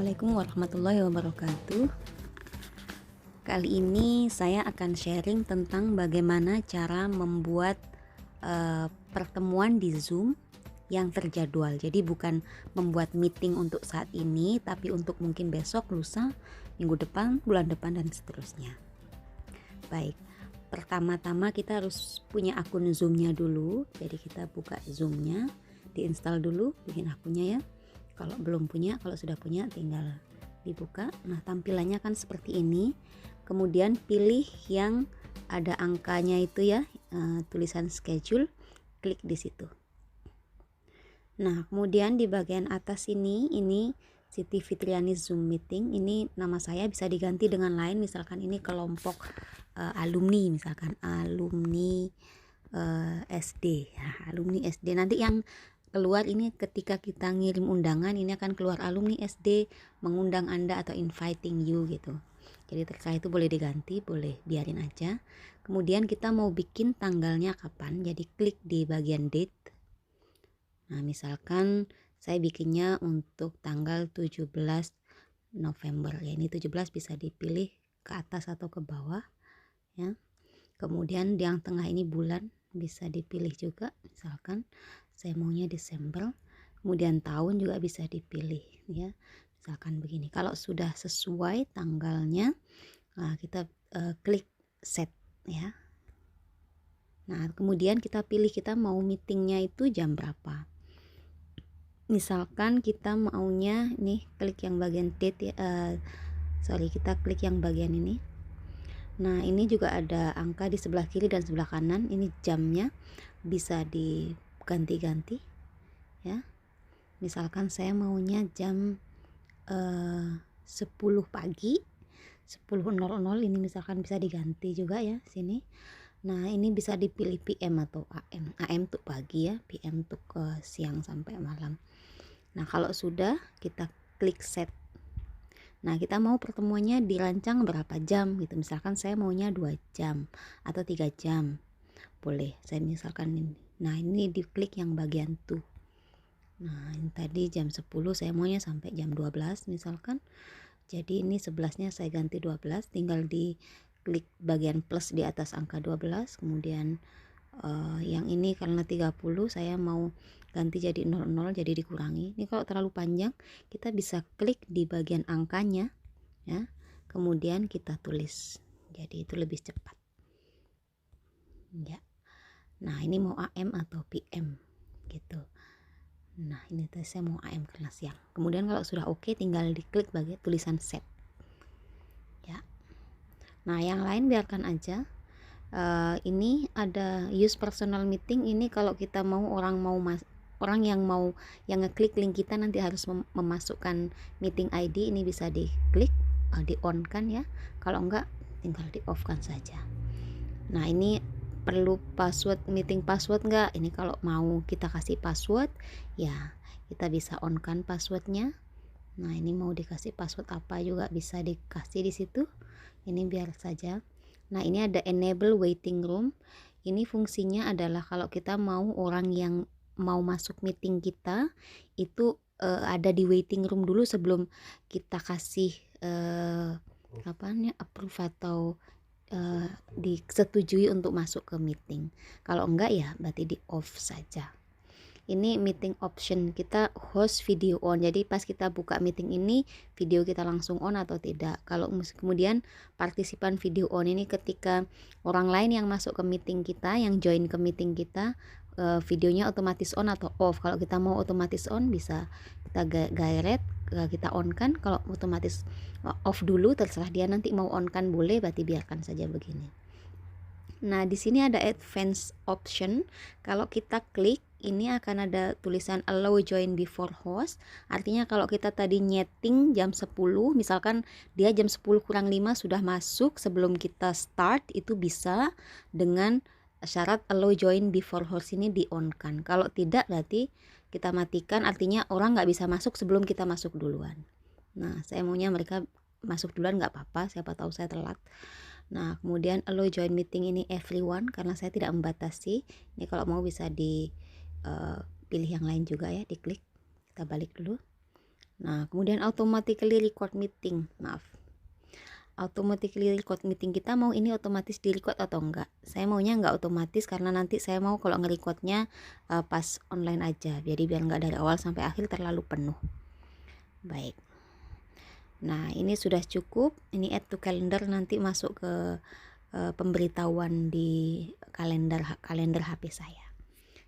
Assalamualaikum warahmatullahi wabarakatuh. Kali ini saya akan sharing tentang bagaimana cara membuat pertemuan di Zoom yang terjadwal. Jadi bukan membuat meeting untuk saat ini, tapi untuk mungkin besok, lusa, minggu depan, bulan depan, dan seterusnya. Baik, pertama-tama kita harus punya akun Zoom-nya dulu. Jadi kita buka Zoom-nya, diinstal dulu, bikin akunnya ya. Kalau belum punya, kalau sudah punya tinggal dibuka. Nah, tampilannya kan seperti ini. Kemudian pilih yang ada angkanya itu ya, tulisan schedule, klik di situ. Nah, kemudian di bagian atas ini Siti Fitriani Zoom Meeting. Ini nama saya, bisa diganti dengan lain, misalkan ini kelompok alumni, misalkan alumni SD ya, alumni SD. Nanti yang keluar ini ketika kita ngirim undangan, ini akan keluar alumni SD mengundang Anda atau inviting you gitu. Jadi terkait itu boleh diganti, boleh biarin aja. Kemudian kita mau bikin tanggalnya kapan, jadi klik di bagian date. Nah, misalkan saya bikinnya untuk tanggal 17 November ya, ini 17 bisa dipilih ke atas atau ke bawah ya. Kemudian yang tengah ini bulan bisa dipilih juga, misalkan saya maunya Desember. Kemudian tahun juga bisa dipilih ya, misalkan begini. Kalau sudah sesuai tanggalnya, kita klik set ya. Nah, kemudian kita pilih kita mau meetingnya itu jam berapa. Misalkan kita maunya nih, klik yang bagian date ya, kita klik yang bagian ini. Nah, ini juga ada angka di sebelah kiri dan sebelah kanan. Ini jamnya bisa diganti-ganti ya. Misalkan saya maunya jam 10 pagi, 10.00, ini misalkan bisa diganti juga ya sini. Nah, ini bisa dipilih PM atau AM. AM untuk pagi ya, PM untuk siang sampai malam. Nah, kalau sudah kita klik set. Nah, kita mau pertemuannya dirancang berapa jam gitu. Misalkan saya maunya 2 jam atau 3 jam. Boleh, saya misalkan ini. Nah, ini diklik yang bagian tuh. Nah, ini tadi jam 10, saya maunya sampai jam 12 misalkan. Jadi ini 11-nya saya ganti 12, tinggal diklik bagian plus di atas angka 12. Kemudian yang ini karena 30 saya mau ganti jadi 00, jadi dikurangi. Ini kalau terlalu panjang kita bisa klik di bagian angkanya ya, kemudian kita tulis, jadi itu lebih cepat ya. Nah, ini mau AM atau PM gitu. Nah, ini saya mau AM karena siang. Kemudian kalau sudah oke, tinggal diklik bagian tulisan set ya. Nah, yang lain biarkan aja. Ini ada use personal meeting. Ini kalau kita mau orang yang ngeklik link kita nanti harus memasukkan meeting ID, ini bisa diklik, di on kan ya. Kalau enggak tinggal di off kan saja. Nah, ini perlu password, meeting password enggak? Ini kalau mau kita kasih password ya kita bisa on kan passwordnya. Nah, ini mau dikasih password apa juga bisa dikasih di situ. Ini biar saja. Nah, ini ada enable waiting room. Ini fungsinya adalah kalau kita mau orang yang mau masuk meeting kita itu ada di waiting room dulu sebelum kita kasih approve atau disetujui untuk masuk ke meeting. Kalau enggak ya berarti di off saja. Ini meeting option, kita host video on, jadi pas kita buka meeting ini video kita langsung on atau tidak. Kalau kemudian partisipan video on ini ketika orang lain yang masuk ke meeting kita, yang join ke meeting kita, videonya otomatis on atau off. Kalau kita mau otomatis on bisa kita gairet, kita on kan. Kalau otomatis off dulu terserah dia, nanti mau on kan boleh, berarti biarkan saja begini. Nah, di sini ada advanced option. Kalau kita klik ini akan ada tulisan allow join before host. Artinya kalau kita tadi nyeting jam 10, misalkan dia jam 10 kurang 5 sudah masuk sebelum kita start, itu bisa dengan syarat allow join before host ini di on kan. Kalau tidak berarti kita matikan, artinya orang nggak bisa masuk sebelum kita masuk duluan. Nah, saya maunya mereka masuk duluan, nggak apa-apa, siapa tahu saya telat. Nah, kemudian allow join meeting ini everyone karena saya tidak membatasi. Ini kalau mau bisa di pilih yang lain juga ya, diklik. Kita balik dulu. Nah, kemudian automatically record meeting. Automatically record meeting, kita mau ini otomatis di record atau enggak. Saya maunya enggak otomatis karena nanti saya mau kalau nge-recordnya pas online aja, jadi biar enggak dari awal sampai akhir terlalu penuh. Baik, nah ini sudah cukup. Ini add to calendar, nanti masuk ke pemberitahuan di kalender HP saya.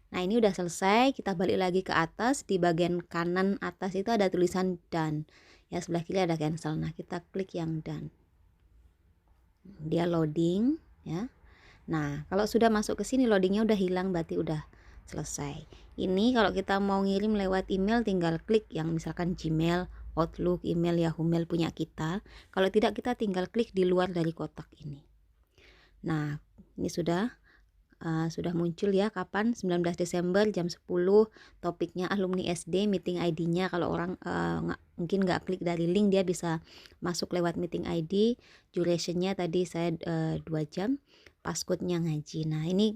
Nah, ini udah selesai. Kita balik lagi ke atas. Di bagian kanan atas itu ada tulisan done ya, sebelah kiri ada cancel. Nah, kita klik yang done, dia loading ya. Nah, kalau sudah masuk ke sini loadingnya udah hilang, berarti udah selesai. Ini kalau kita mau ngirim lewat email tinggal klik yang misalkan Gmail, Outlook, email, Yahoo Mail punya kita. Kalau tidak, kita tinggal klik di luar dari kotak ini. Nah, ini sudah muncul ya, kapan 19 Desember jam 10, topiknya alumni SD, meeting ID-nya kalau orang mungkin nggak klik dari link, dia bisa masuk lewat meeting ID. Durationnya tadi saya 2 jam, passcode-nya ngaji. Nah, ini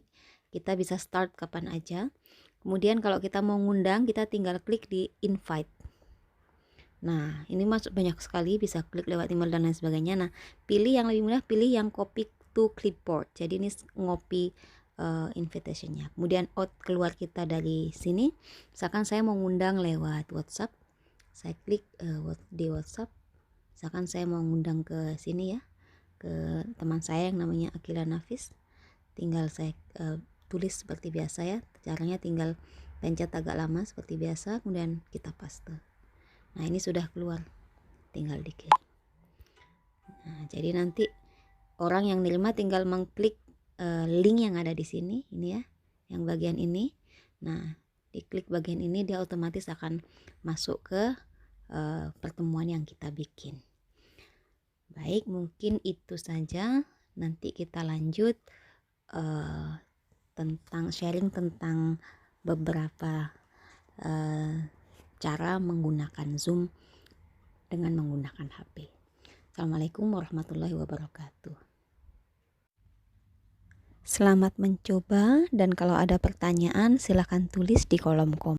kita bisa start kapan aja. Kemudian kalau kita mau ngundang, kita tinggal klik di invite. Nah, ini masuk banyak sekali, bisa klik lewat email dan lain sebagainya. Nah, pilih yang lebih mudah, pilih yang copy to clipboard. Jadi ini ngopi invitationnya. Kemudian keluar kita dari sini. Misalkan saya mau ngundang lewat WhatsApp, saya klik di WhatsApp. Misalkan saya mau ngundang ke sini ya, ke teman saya yang namanya Akila Nafis. Tinggal saya tulis seperti biasa ya. Caranya tinggal pencet agak lama seperti biasa, kemudian kita paste. Nah, ini sudah keluar, tinggal dikirim. Nah, jadi nanti orang yang nerima tinggal mengklik link yang ada di sini, ini ya, yang bagian ini. Nah, diklik bagian ini, dia otomatis akan masuk ke pertemuan yang kita bikin. Baik, mungkin itu saja. Nanti kita lanjut tentang sharing tentang beberapa cara menggunakan Zoom dengan menggunakan HP. Assalamualaikum warahmatullahi wabarakatuh. Selamat mencoba, dan kalau ada pertanyaan silahkan tulis di kolom komentar.